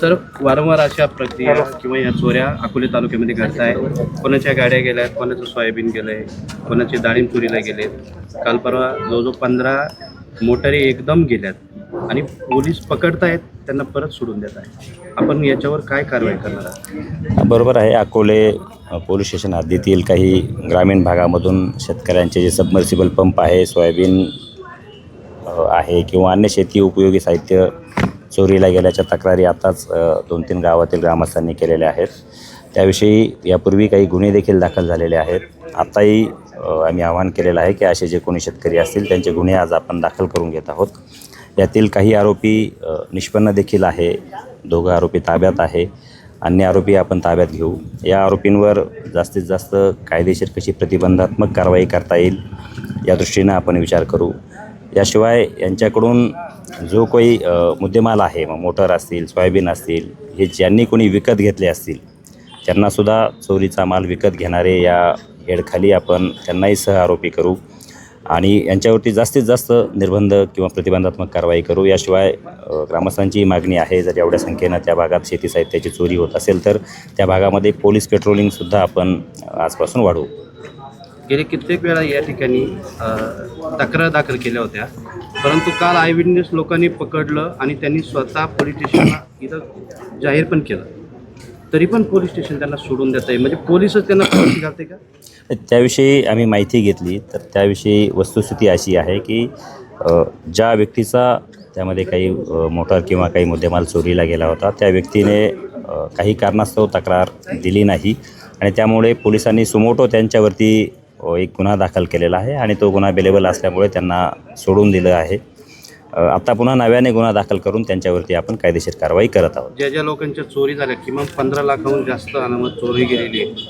Sir, वारंवार अशा प्रक्रिया किंवा या चोऱ्या अकोले तालुक्यामध्ये घडत आहे. कोणाच्या गाड्या गेल्या आहेत, कोणाचं सोयाबीन गेलं आहे, कोणाचे डाळिंब चोरीला गेलेत. काल परवा जवळजवळ 15 मोटारी एकदम गेल्यात आणि पोलीस पकडतायत, त्यांना परत सोडून देत आहे. आपण याच्यावर काय कारवाई करणार आहात? बरोबर आहे. अकोले पोलीस स्टेशन हद्दीतील काही ग्रामीण भागामधून शेतकऱ्यांचे जे सबमर्सिबल पंप आहे, सोयाबीन आहे किंवा अन्य शेती उपयोगी साहित्य चोरीला गेल्याच्या तक्रारी आताच 2-3 गावातील ग्रामस्थांनी केलेल्या आहेत. त्याविषयी यापूर्वी काही गुन्हे देखील दाखल झालेले आहेत. आत्ताही आम्ही आवाहन केलेलं आहे की असे जे कोणी शेतकरी असतील त्यांचे गुन्हे आज आपण दाखल करून घेत आहोत. यातील काही आरोपी निष्पन्न देखील आहे. 2 आरोपी ताब्यात आहे. अन्य आरोपी आपण ताब्यात घेऊ. या आरोपींवर जास्तीत जास्त कायदेशीर कशी प्रतिबंधात्मक कारवाई करता येईल या दृष्टीनं आपण विचार करू. याशिवाय यांच्याकडून जो काही मुद्देमाल आहे, मग मोटर असतील, सोयाबीन असतील, हे ज्यांनी कोणी विकत घेतले असतील त्यांनासुद्धा चोरीचा माल विकत घेणारे या हेडखाली आपण त्यांनाही सहआरोपी करू आणि यांच्यावरती जास्तीत जास्त निर्बंध किंवा प्रतिबंधात्मक कारवाई करू. याशिवाय ग्रामस्थांची मागणी आहे, जर एवढ्या संख्येनं त्या भागात शेती साहित्याची चोरी होत असेल तर त्या भागामध्ये पोलीस पेट्रोलिंगसुद्धा आपण आजपासून वाढवू. गेले कित्येक वेळा या ठिकाणी तक्रार दाखल केल्या होत्या, परंतु काल आय विटनेस लोकांनी पकडलं आणि त्यांनी स्वतः पोलीस स्टेशनला इथं जाहीर पण केलं, तरी पण पोलीस स्टेशन त्यांना सोडून देत आहे. म्हणजे पोलीसच त्यांना फाशी घालते का? त्याविषयी आम्ही माहिती घेतली तर त्याविषयी वस्तुस्थिती अशी आहे की ज्या व्यक्तीचा त्यामध्ये काही मोटार किंवा काही मुद्देमाल चोरीला गेला होता त्या व्यक्तीने काही कारणास्तव तक्रार दिली नाही आणि त्यामुळे पोलिसांनी सुमोटो त्यांच्यावरती एक गुन्हा दाखल केलेला आहे आणि तो गुन्हा बेलेबल असल्यामुळे त्यांना सोडून दिलं आहे. आता पुन्हा नव्याने गुन्हा दाखल करून त्यांच्यावरती आपण कायदेशीर कारवाई करत आहोत. ज्या ज्या लोकांच्या चोरी झाल्या, किमान 15 लाखाहून जास्त अनामत चोरी गेलेली आहे,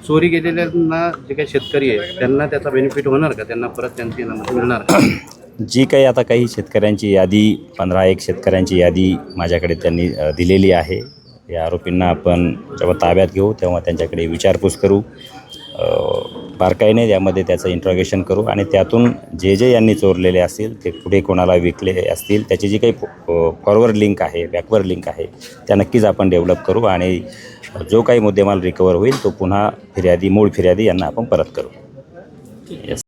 चोरी गेलेल्यांना जे काही शेतकरी आहे त्यांना त्याचा बेनिफिट होणार का? त्यांना परत त्यांची अनामत मिळणार का? जी काही आता काही शेतकऱ्यांची यादी 15-1 शेतकऱ्यांची यादी माझ्याकडे त्यांनी दिलेली आहे. या आरोपींना आपण जेव्हा ताब्यात घेऊ तेव्हा त्यांच्याकडे विचारपूस करू, बारकाईने यामध्ये त्याचं इंट्रॉगेशन करू आणि त्यातून जे जे यांनी चोरलेले असतील ते पुढे कोणाला विकले असतील त्याची जी काही फॉरवर्ड लिंक आहे, बॅकवर्ड लिंक आहे त्या नक्कीच आपण डेव्हलप करू आणि जो काही मुद्देमाल रिकवर होईल तो पुन्हा मूळ फिर्यादी यांना आपण परत करू.